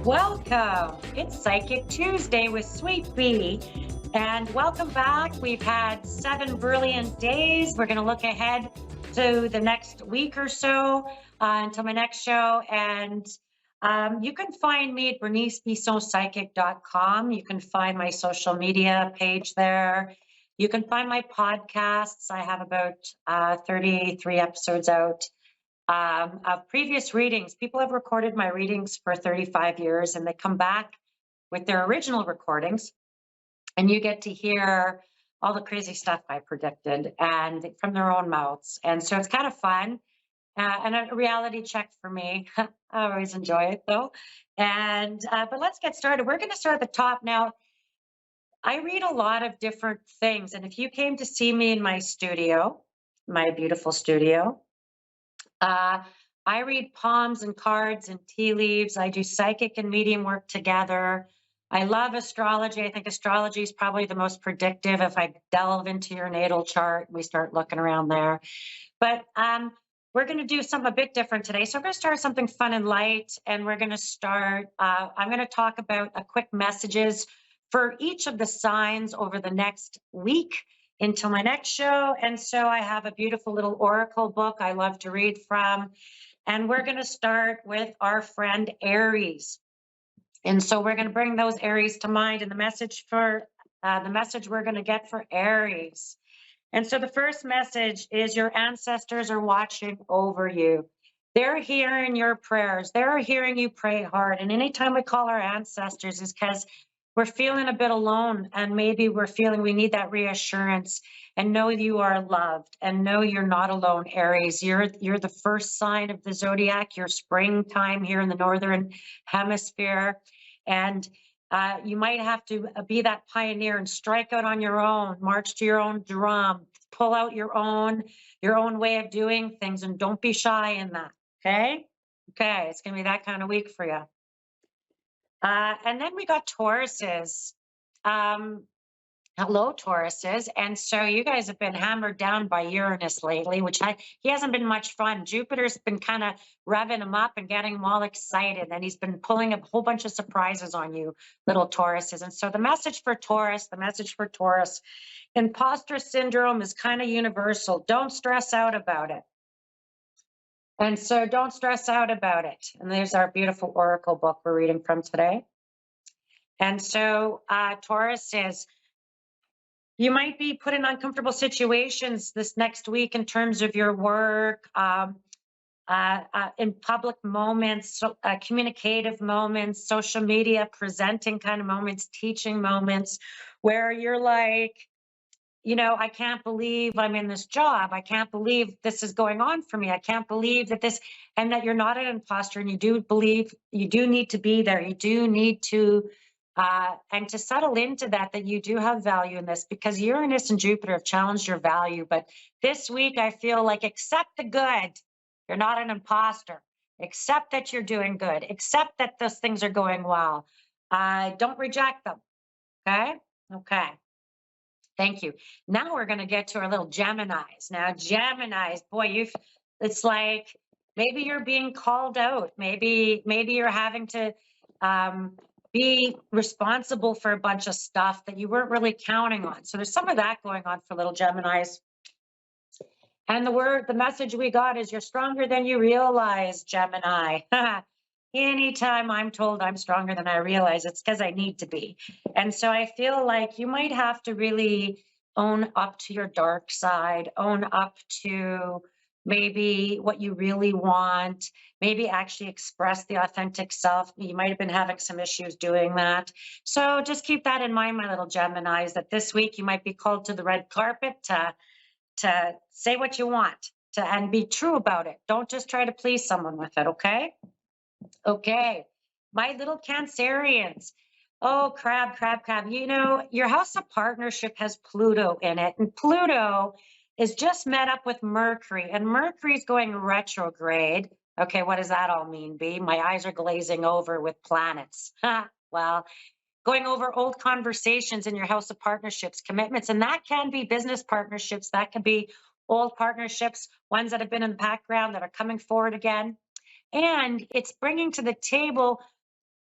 Welcome. It's Psychic Tuesday with Sweet Bee. And welcome back. We've had 7 brilliant days. We're going to look ahead to the next week or so until my next show. And you can find me at bernicebissonpsychic.com. You can find my social media page there. You can find my podcasts. I have about 33 episodes out of previous readings. People have recorded my readings for 35 years and they come back with their original recordings, and you get to hear all the crazy stuff I predicted and from their own mouths. And so it's kind of fun and a reality check for me. I always enjoy it though. And but let's get started. We're going to start at the top now. I read a lot of different things, and if you came to see me in my studio, my beautiful studio, uh, I read palms and cards and tea leaves. I do psychic and medium work together. I love astrology. I think astrology is probably the most predictive. If I delve into your natal chart, we start looking around there. But we're going to do something a bit different today. So I'm going to start something fun and light, and we're going to start. I'm going to talk about a quick messages for each of the signs over the next week until my next show. And so I have a beautiful little oracle book I love to read from. And we're going to start with our friend Aries. And so we're going to bring those Aries to mind, and the message we're going to get for Aries. And so the first message is your ancestors are watching over you. They're hearing your prayers. They're hearing you pray hard. And anytime we call our ancestors is because we're feeling a bit alone, and maybe we're feeling we need that reassurance, and know you are loved, and know you're not alone, Aries. You're the first sign of the zodiac. You're springtime here in the northern hemisphere, and you might have to be that pioneer and strike out on your own, march to your own drum, pull out your own way of doing things, and don't be shy in that. Okay, it's gonna be that kind of week for you. And then we got Tauruses. Hello, Tauruses. And so you guys have been hammered down by Uranus lately, he hasn't been much fun. Jupiter's been kind of revving him up and getting him all excited. And he's been pulling a whole bunch of surprises on you, little Tauruses. And so the message for Taurus, imposter syndrome is kind of universal. Don't stress out about it. And so don't stress out about it. And there's our beautiful oracle book we're reading from today. And so Taurus says, you might be put in uncomfortable situations this next week in terms of your work, in public moments, communicative moments, social media, presenting kind of moments, teaching moments, where you're like, I can't believe I'm in this job. I can't believe this is going on for me. I can't believe that and that you're not an imposter, and you do believe you do need to be there. You do need to, and to settle into that you do have value in this, because Uranus and Jupiter have challenged your value. But this week, I feel like accept the good. You're not an imposter. Accept that you're doing good. Accept that those things are going well. Don't reject them. Okay. Thank you. Now we're going to get to our little Geminis. Now, Geminis, boy, it's like maybe you're being called out. Maybe you're having to be responsible for a bunch of stuff that you weren't really counting on. So there's some of that going on for little Geminis. And the message we got is you're stronger than you realize, Gemini. Anytime I'm told I'm stronger than I realize, it's because I need to be. And so I feel like you might have to really own up to your dark side, own up to maybe what you really want, maybe actually express the authentic self. You might have been having some issues doing that. So just keep that in mind, my little Geminis, that this week you might be called to the red carpet to say what you want, and be true about it. Don't just try to please someone with it, okay? Okay, my little Cancerians. Oh, crab. Your house of partnership has Pluto in it, and Pluto is just met up with Mercury, and Mercury's going retrograde. Okay, what does that all mean, B? My eyes are glazing over with planets. Well, going over old conversations in your house of partnerships, commitments, and that can be business partnerships. That can be old partnerships, ones that have been in the background that are coming forward again. And it's bringing to the table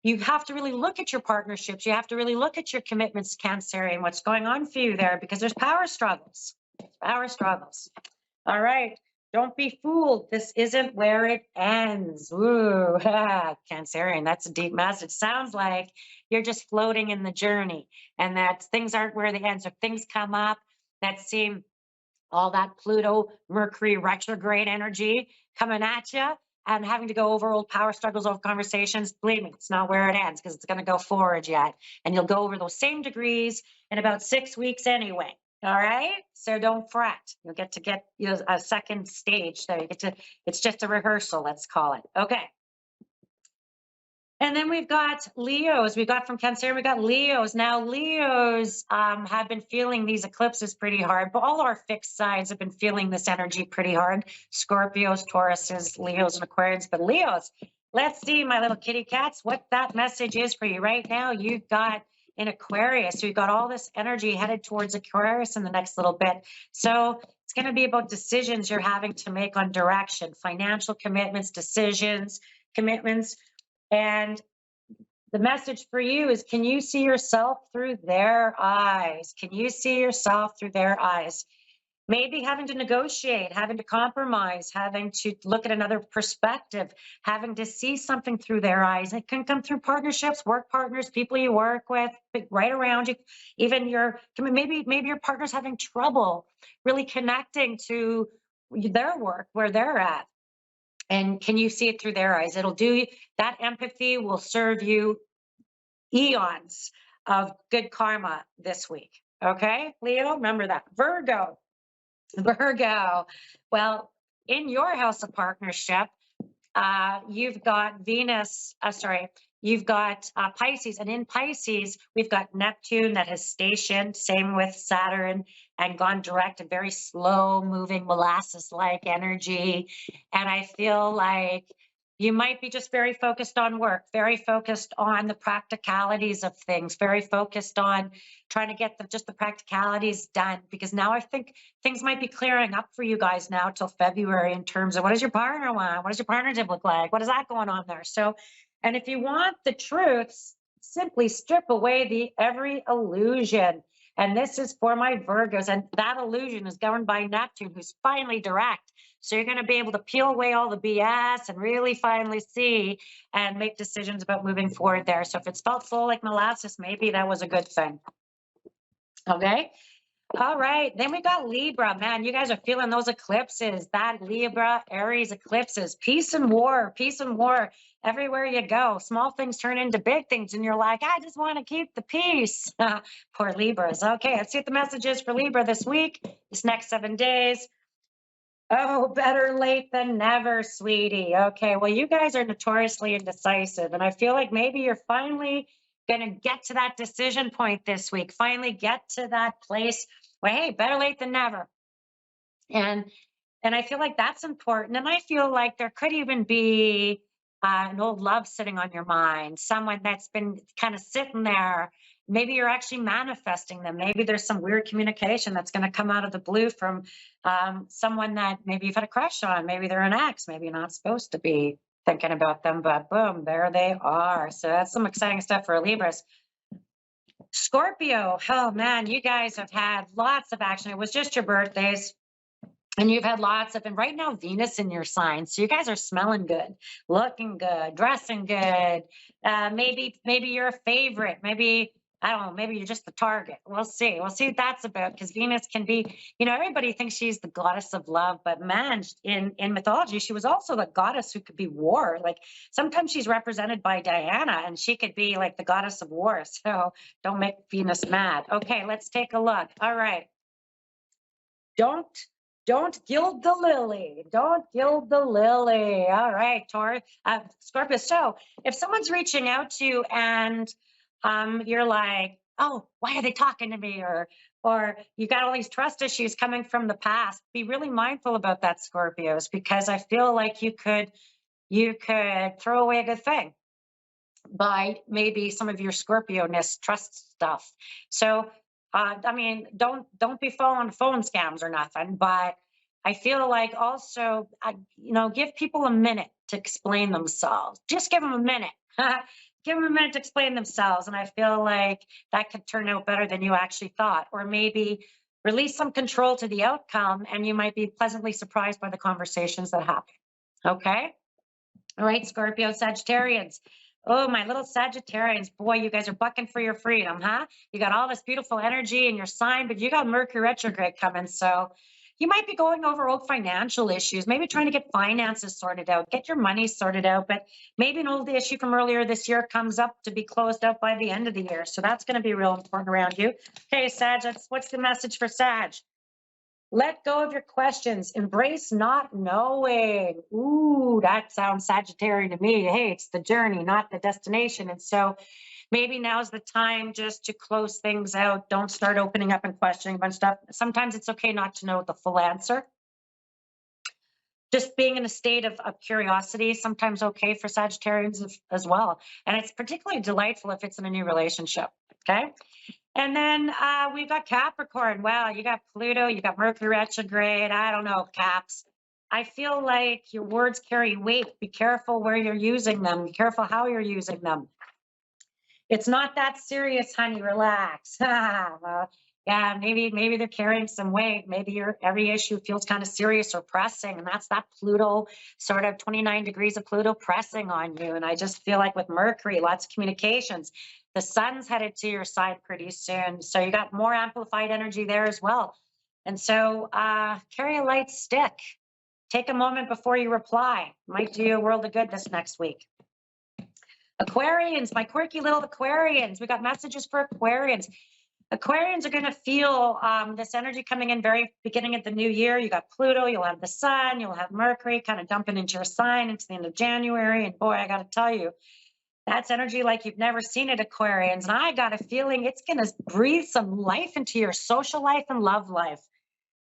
you have to really look at your partnerships. You have to really look at your commitments, Cancerian, what's going on for you there, because there's power struggles. Power struggles. All right. Don't be fooled. This isn't where it ends. Ooh, Cancerian, that's a deep message. Sounds like you're just floating in the journey and that things aren't where they end. So things come up that seem all that Pluto, Mercury retrograde energy coming at you and having to go over old power struggles, over conversations. Believe me, it's not where it ends because it's going to go forward yet. And you'll go over those same degrees in about 6 weeks anyway. All right. So don't fret. You'll get a second stage. So you get to, it's just a rehearsal, let's call it. Okay. And then we've got Leos. We got from Cancer, we got Leos. Now, Leos have been feeling these eclipses pretty hard, but all our fixed signs have been feeling this energy pretty hard. Scorpios, Tauruses, Leos, and Aquarians. But Leos, let's see, my little kitty cats, what that message is for you right now. You've got in Aquarius, so you've got all this energy headed towards Aquarius in the next little bit. So it's going to be about decisions you're having to make on direction, financial commitments, decisions, commitments. And the message for you is, can you see yourself through their eyes? Can you see yourself through their eyes? Maybe having to negotiate, having to compromise, having to look at another perspective, having to see something through their eyes. It can come through partnerships, work partners, people you work with, right around you. Even maybe your partner's having trouble really connecting to their work, where they're at. And can you see it through their eyes? It'll do that. Empathy will serve you eons of good karma this week. Okay, Leo, remember that. Virgo. Well, in your house of partnership, you've got you've got Pisces, and in Pisces, we've got Neptune that has stationed, same with Saturn, and gone direct, a very slow moving molasses-like energy. And I feel like you might be just very focused on work, very focused on the practicalities of things, very focused on trying to get just the practicalities done, because now I think things might be clearing up for you guys now till February in terms of what does your partner want? What does your partnership look like? What is that going on there? So, and if you want the truth, simply strip away every illusion. And this is for my Virgos, and that illusion is governed by Neptune, who's finally direct. So you're going to be able to peel away all the BS and really finally see and make decisions about moving forward there. So if it's felt slow like molasses, maybe that was a good thing. Okay. All right. Then we got Libra. Man, you guys are feeling those eclipses. That Libra, Aries eclipses. Peace and war. Peace and war. Everywhere you go, small things turn into big things. And you're like, I just want to keep the peace. Poor Libras. Okay. Let's see what the message is for Libra this week, this next 7 days. Oh, better late than never, sweetie. Okay, well, you guys are notoriously indecisive, and I feel like maybe you're finally going to get to that decision point this week, finally get to that place where, hey, better late than never. And I feel like that's important. And I feel like there could even be an old love sitting on your mind, someone that's been kind of sitting there. Maybe you're actually manifesting them. Maybe there's some weird communication that's going to come out of the blue from someone that maybe you've had a crush on. Maybe they're an ex. Maybe you're not supposed to be thinking about them, but boom, there they are. So that's some exciting stuff for Libras. Scorpio, oh man, you guys have had lots of action. It was just your birthdays. And you've had lots of, and right now, Venus in your sign. So you guys are smelling good, looking good, dressing good. Maybe you're a favorite. Maybe, I don't know, maybe you're just the target. We'll see. We'll see what that's about, because Venus can be, everybody thinks she's the goddess of love, but man, in mythology, she was also the goddess who could be war. Like sometimes she's represented by Diana, and she could be like the goddess of war. So don't make Venus mad. Okay, let's take a look. All right. Don't gild the lily. Don't gild the lily. All right, Scorpio. So if someone's reaching out to you and you're like, oh, why are they talking to me? Or you got all these trust issues coming from the past, be really mindful about that, Scorpios, because I feel like you could throw away a good thing by maybe some of your Scorpio-ness trust stuff. So don't be falling phone scams or nothing, but I feel like also, give people a minute to explain themselves. Just give them a minute. give them a minute to explain themselves. And I feel like that could turn out better than you actually thought. Or maybe release some control to the outcome, and you might be pleasantly surprised by the conversations that happen. Okay. All right, Scorpio, Sagittarians. Oh, my little Sagittarians. Boy, you guys are bucking for your freedom, huh? You got all this beautiful energy in your sign, but you got Mercury retrograde coming. So you might be going over old financial issues, maybe trying to get finances sorted out, get your money sorted out. But maybe an old issue from earlier this year comes up to be closed out by the end of the year. So that's going to be real important around you. Okay, Sag, what's the message for Sag? Let go of your questions. Embrace not knowing. Ooh, that sounds Sagittarian to me. Hey, it's the journey, not the destination. And so maybe now's the time just to close things out. Don't start opening up and questioning a bunch of stuff. Sometimes it's okay not to know the full answer. Just being in a state of curiosity is sometimes okay for Sagittarians as well. And it's particularly delightful if it's in a new relationship. Okay. And then we've got Capricorn. Wow, you got Pluto, you got Mercury retrograde. I don't know, Caps. I feel like your words carry weight. Be careful where you're using them. Be careful how you're using them. It's not that serious, honey. Relax. Well, yeah, maybe they're carrying some weight. Maybe every issue feels kind of serious or pressing, and that's that Pluto sort of 29 degrees of Pluto pressing on you. And I just feel like with Mercury, lots of communications. The sun's headed to your side pretty soon, so you got more amplified energy there as well. And so carry a light stick. Take a moment before you reply. Might do you a world of good this next week. Aquarians, my quirky little Aquarians. We got messages for Aquarians. Aquarians are going to feel this energy coming in very beginning of the new year. You got Pluto, you'll have the sun, you'll have Mercury kind of dumping into your sign into the end of January. And boy, I got to tell you, that's energy like you've never seen it, Aquarians. And I got a feeling it's going to breathe some life into your social life and love life.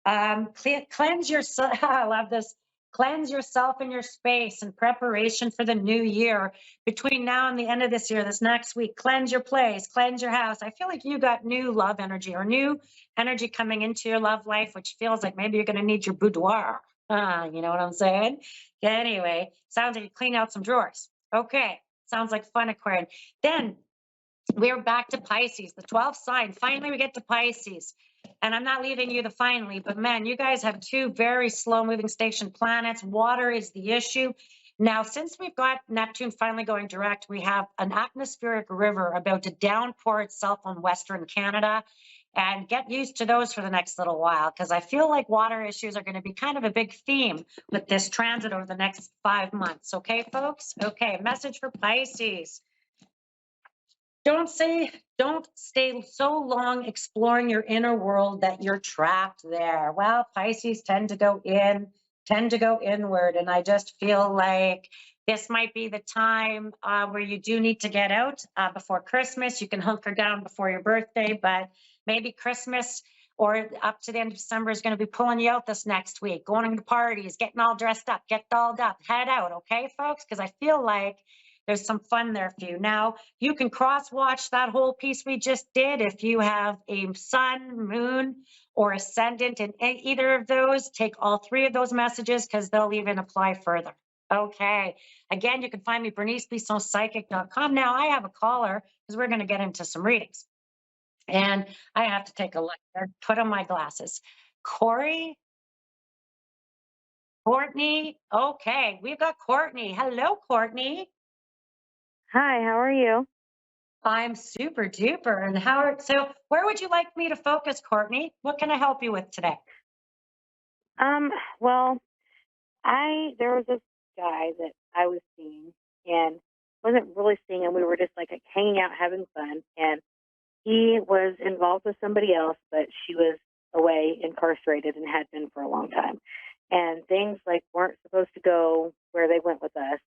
Cleanse yourself. I love this. Cleanse yourself and your space in preparation for the new year. Between now and the end of this year, this next week, cleanse your place, cleanse your house. I feel like you got new love energy or new energy coming into your love life, which feels like maybe you're going to need your boudoir. You know what I'm saying? Anyway, sounds like you clean out some drawers. Okay, sounds like fun, Aquarian. Then we're back to Pisces, the 12th sign. Finally, we get to Pisces. And I'm not leaving you the finally, but man, you guys have two very slow moving station planets. Water is the issue. Now, since we've got Neptune finally going direct, we have an atmospheric river about to downpour itself on Western Canada. And get used to those for the next little while, because I feel like water issues are going to be kind of a big theme with this transit over the next 5 months. Okay, folks? Okay, message for Pisces. Don't stay so long exploring your inner world that you're trapped there. Well, Pisces tend to go inward. And I just feel like this might be the time where you do need to get out before Christmas. You can hunker down before your birthday, but maybe Christmas or up to the end of December is going to be pulling you out this next week, going to parties, getting all dressed up, get dolled up, head out. Okay, folks? Because I feel like there's some fun there for you. Now, you can cross-watch that whole piece we just did. If you have a sun, moon, or ascendant in either of those, take all three of those messages because they'll even apply further. Okay. Again, you can find me, BerniceBissonPsychic.com. Now, I have a caller because we're going to get into some readings. And I have to take a look there, put on my glasses. Courtney? Okay, we've got Courtney. Hello, Courtney. Hi, how are you? I'm super duper. And so where would you like me to focus, Courtney? What can I help you with today? Well, there was this guy that I was seeing and wasn't really seeing him. We were just like hanging out, having fun, and he was involved with somebody else, but she was away, incarcerated, and had been for a long time. And things like weren't supposed to go where they went with us,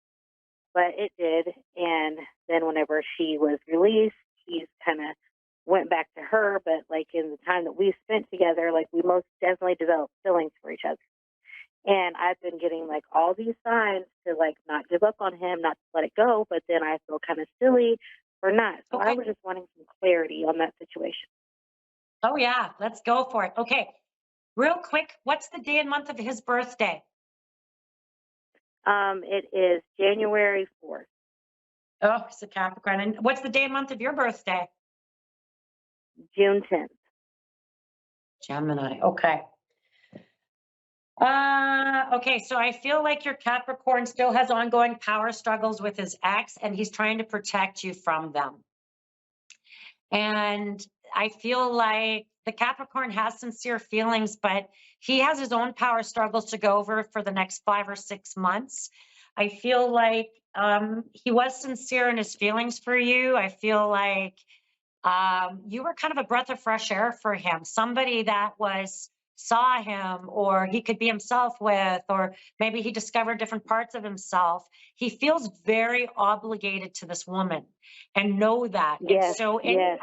but it did. And then whenever she was released, he's kind of went back to her. But like in the time that we spent together, like we most definitely developed feelings for each other. And I've been getting like all these signs to like not give up on him, not to let it go. But then I feel kind of silly for not. So I was just wanting some clarity on that situation. Oh yeah, let's go for it. Okay, real quick, what's the day and month of his birthday? It is January 4th. Oh, it's a Capricorn. And what's the day and month of your birthday? June 10th. Gemini. Okay. Okay, so I feel like your Capricorn still has ongoing power struggles with his ex, and he's trying to protect you from them. And I feel like the Capricorn has sincere feelings, but he has his own power struggles to go over for the next 5 or 6 months. I feel like he was sincere in his feelings for you. I feel like you were kind of a breath of fresh air for him, somebody that saw him, or he could be himself with, or maybe he discovered different parts of himself. He feels very obligated to this woman, and know that. And Yes, so yes.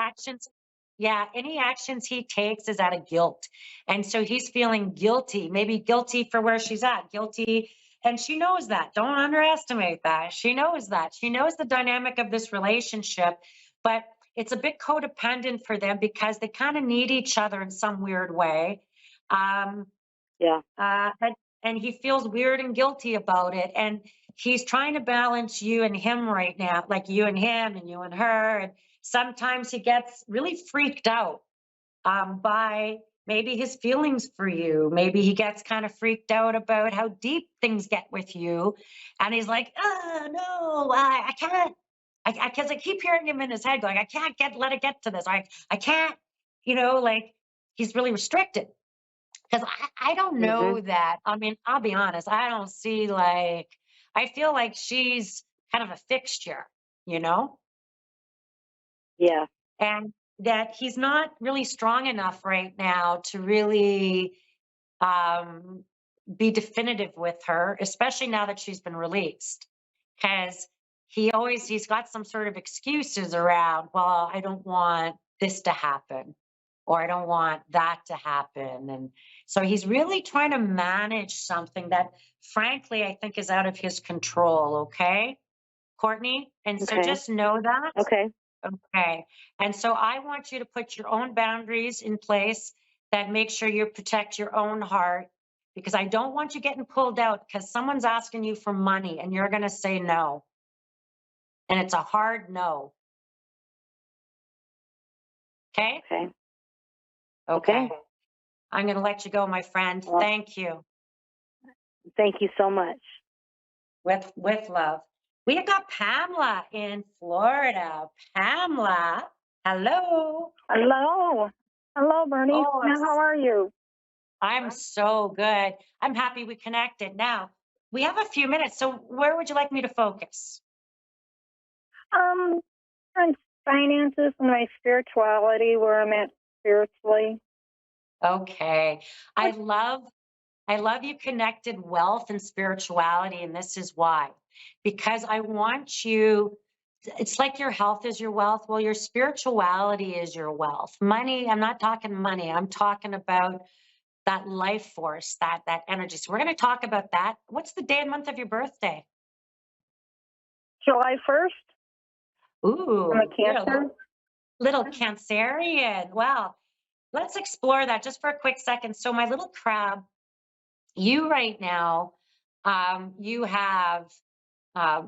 any actions he takes is out of guilt. And so he's feeling guilty, maybe guilty for where she's at, guilty. And she knows that. Don't underestimate that. She knows that. She knows the dynamic of this relationship, but it's a bit codependent for them because they kind of need each other in some weird way. Yeah. And he feels weird and guilty about it. And he's trying to balance you and him right now, like you and him and you and her. And sometimes he gets really freaked out by maybe his feelings for you. Maybe he gets kind of freaked out about how deep things get with you. And he's like, oh, no, I can't. Because I keep hearing him in his head going, I can't let it get to this. I can't, like he's really restricted. Because I don't know that. I mean, I'll be honest. I don't see I feel like she's kind of a fixture, you know? Yeah. And that he's not really strong enough right now to really be definitive with her, especially now that she's been released. Because he's got some sort of excuses around, well, I don't want this to happen, or I don't want that to happen. And so he's really trying to manage something that, frankly, I think is out of his control. Okay, Courtney? And so Okay. just know that. Okay. Okay. And so I want you to put your own boundaries in place that make sure you protect your own heart, because I don't want you getting pulled out because someone's asking you for money and you're going to say no. And it's a hard no. Okay? Okay. Okay. I'm going to let you go, my friend. Well, Thank you. thank you so much. With love. We got Pamela in Florida. Pamela, hello. Hello. Hello, Bernice. Oh, How are you? I'm so good. I'm happy we connected. Now, we have a few minutes, so where would you like me to focus? On finances and my spirituality, where I'm at spiritually. Okay. I love you connected wealth and spirituality, and this is why. Because I want you, it's like your health is your wealth. Well, your spirituality is your wealth. Money, I'm not talking money. I'm talking about that life force, that energy. So we're going to talk about that. What's the day and month of your birthday? July 1st. Ooh, I'm a you're a Cancer. little Cancerian. Well, let's explore that just for a quick second. So my little crab, you right now, you have a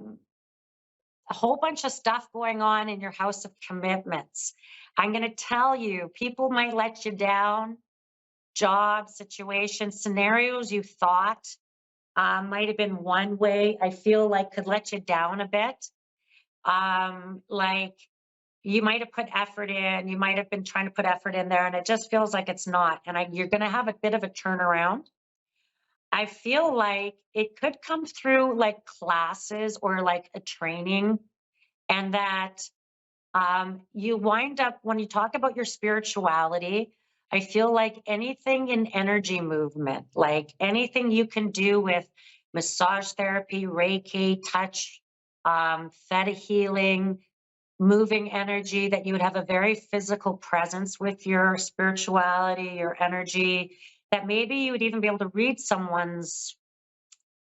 whole bunch of stuff going on in your house of commitments. I'm going to tell you, people might let you down, jobs, situations, scenarios you thought might have been one way, I feel like could let you down a bit. Like you might have put effort in, you might have been trying to put effort in there, and it just feels like it's not. And you're going to have a bit of a turnaround. I feel like it could come through like classes or like a training, and that you wind up, when you talk about your spirituality, I feel like anything in energy movement, like anything you can do with massage therapy, Reiki, touch, theta healing, moving energy, that you would have a very physical presence with your spirituality, your energy, that maybe you would even be able to read someone's,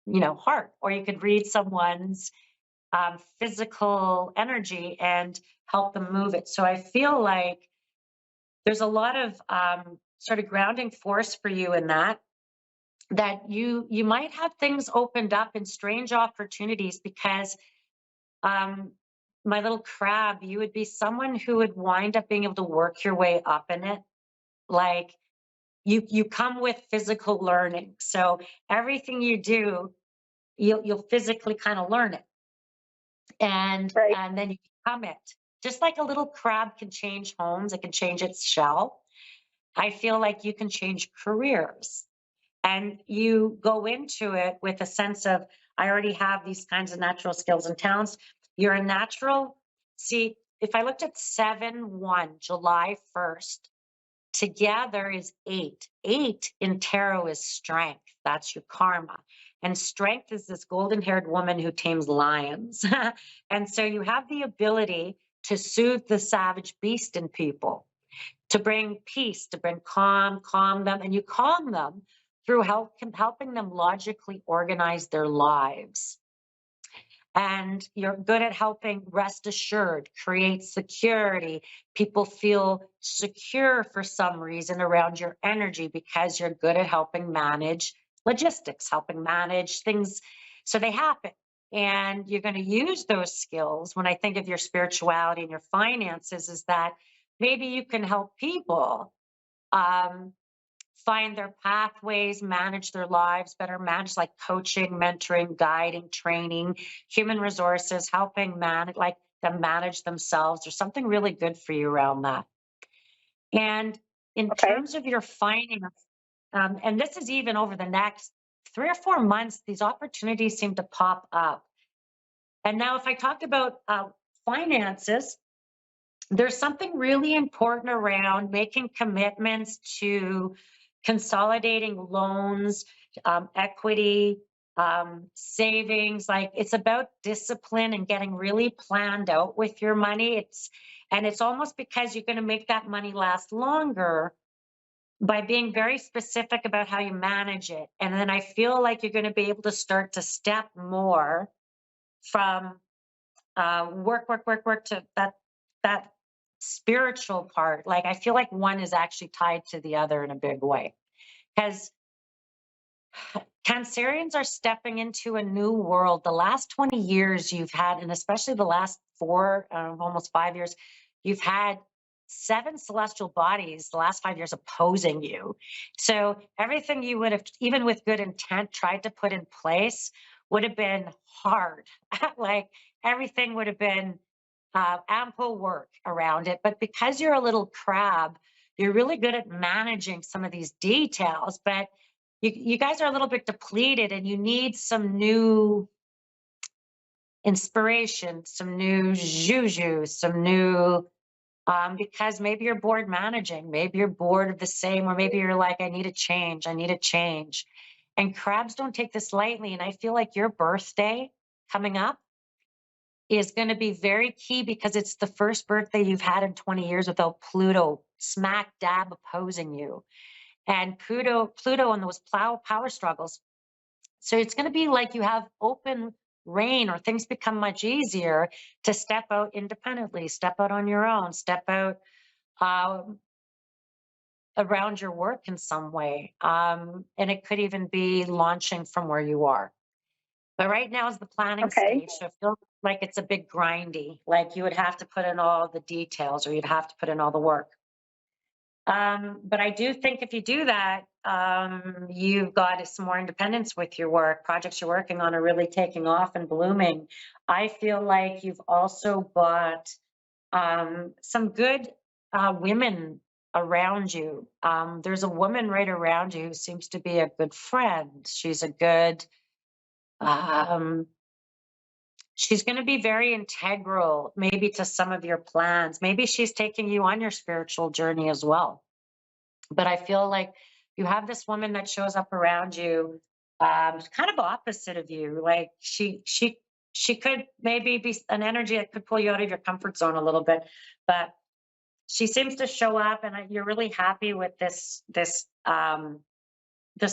heart, or you could read someone's physical energy and help them move it. So I feel like there's a lot of sort of grounding force for you in that you might have things opened up in strange opportunities, because my little crab, you would be someone who would wind up being able to work your way up in it. Like you come with physical learning. So everything you do, you'll physically kind of learn it. Right. And then you become it. Just like a little crab can change homes, it can change its shell. I feel like you can change careers. And you go into it with a sense of, I already have these kinds of natural skills and talents. You're a natural. See, if I looked at 7/1, July 1st, together is 8. 8 in tarot is strength. That's your karma. And strength is this golden haired woman who tames lions. And so you have the ability to soothe the savage beast in people, to bring peace, to bring calm them, and you calm them through helping them logically organize their lives. And you're good at helping rest assured, create security. People feel secure for some reason around your energy because you're good at helping manage logistics, helping manage things so they happen. And you're going to use those skills when I think of your spirituality and your finances, is that maybe you can help people um, find their pathways, manage their lives better, manage like coaching, mentoring, guiding, training, human resources, helping manage like them manage themselves. There's something really good for you around that. And in Okay. terms of your finance, and this is even over the next 3 or 4 months, these opportunities seem to pop up. And now, if I talked about finances, there's something really important around making commitments to consolidating loans, equity, savings. Like it's about discipline and getting really planned out with your money. It's almost because you're going to make that money last longer by being very specific about how you manage it. And then I feel like you're going to be able to start to step more from work to that spiritual part. Like I feel like one is actually tied to the other in a big way, because Cancerians are stepping into a new world. The last 20 years you've had, and especially the last 4, almost 5 years, you've had 7 celestial bodies the last 5 years opposing you. So everything you would have, even with good intent, tried to put in place would have been hard. Like everything would have been ample work around it. But because you're a little crab, you're really good at managing some of these details. But you guys are a little bit depleted and you need some new inspiration, some new juju, some new, because maybe you're bored managing, maybe you're bored of the same, or maybe you're like, I need a change, I need a change. And crabs don't take this lightly. And I feel like your birthday coming up is going to be very key, because it's the first birthday you've had in 20 years without Pluto smack dab opposing you. And Pluto and those power struggles. So it's going to be like you have open reign, or things become much easier to step out independently, step out on your own, step out around your work in some way. And it could even be launching from where you are. But right now is the planning Okay. stage. So it feels like it's a bit grindy, like you would have to put in all the details, or you'd have to put in all the work. But I do think if you do that, you've got some more independence with your work. Projects you're working on are really taking off and blooming. I feel like you've also got some good women around you. There's a woman right around you who seems to be a good friend. She's a good, she's going to be very integral, maybe to some of your plans. Maybe she's taking you on your spiritual journey as well. But I feel like you have this woman that shows up around you, kind of opposite of you. Like she could maybe be an energy that could pull you out of your comfort zone a little bit, but she seems to show up, and you're really happy with this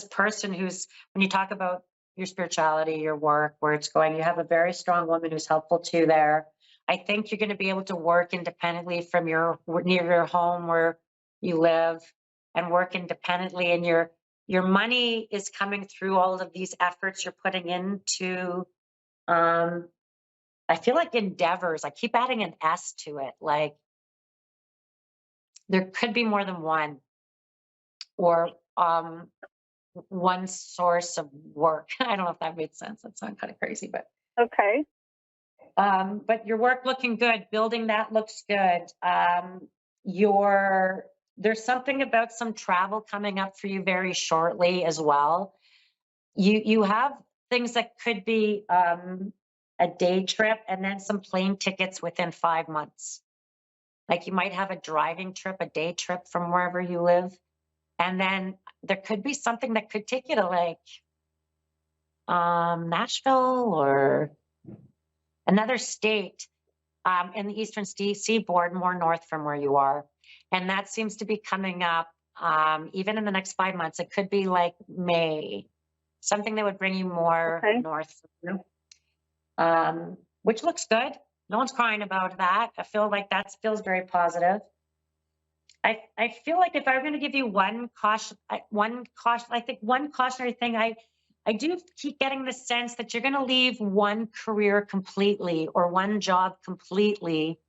person who's, when you talk about your spirituality, your work, where it's going, you have a very strong woman who's helpful too there. I think you're going to be able to work independently from near your home where you live, and work independently, and your money is coming through all of these efforts you're putting into I feel like endeavors, I keep adding an S to it. Like there could be more than one, or one source of work. I don't know if that made sense. That sounds kind of crazy, but Okay. your work looking good. Building that looks good. There's something about some travel coming up for you very shortly as well. You have things that could be a day trip and then some plane tickets within 5 months. Like you might have a driving trip, a day trip from wherever you live. And then there could be something that could take you to like Nashville or another state in the eastern seaboard, more north from where you are. And that seems to be coming up even in the next 5 months. It could be like May, something that would bring you more north, which looks good. No one's crying about that. I feel like that feels very positive. I feel like if I were going to give you one cautionary thing, I do keep getting the sense that you're going to leave one career completely or one job completely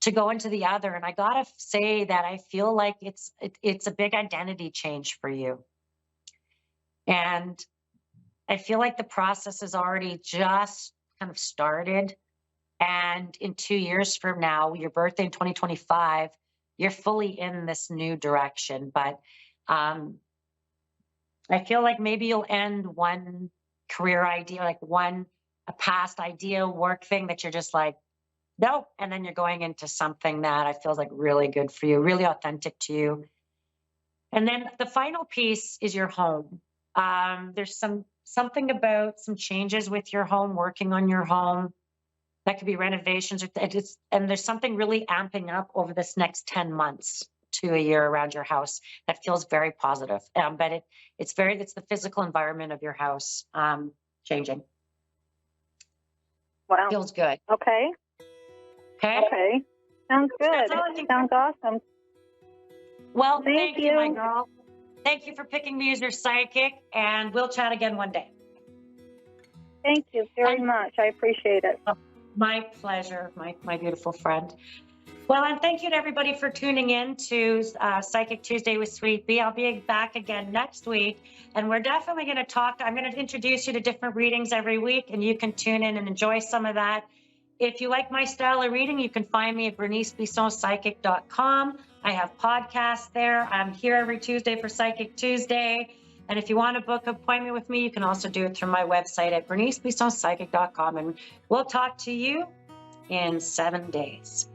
to go into the other. And I got to say that I feel like it's a big identity change for you. And I feel like the process has already just kind of started. And in 2 years from now, your birthday in 2025, you're fully in this new direction. But I feel like maybe you'll end one career idea, like a past idea, work thing that you're just like, nope. And then you're going into something that I feel like really good for you, really authentic to you. And then the final piece is your home. There's something about some changes with your home, working on your home. That could be renovations, and there's something really amping up over this next 10 months to a year around your house that feels very positive. But it's the physical environment of your house changing. Wow. Feels good. Okay. Okay. Sounds good. Sounds awesome. Well, thank you, my girl. Thank you for picking me as your psychic, and we'll chat again one day. Thank you very much. I appreciate it. My pleasure, my beautiful friend. Well, and thank you to everybody for tuning in to Psychic Tuesday with Sweet Bee. I'll be back again next week, and we're definitely going to talk. I'm going to introduce you to different readings every week, and you can tune in and enjoy some of that. If you like my style of reading, you can find me at BerniceBissonPsychic.com. I have podcasts there. I'm here every Tuesday for Psychic Tuesday. And if you want to book an appointment with me, you can also do it through my website at BerniceBissonPsychic.com. And we'll talk to you in 7 days.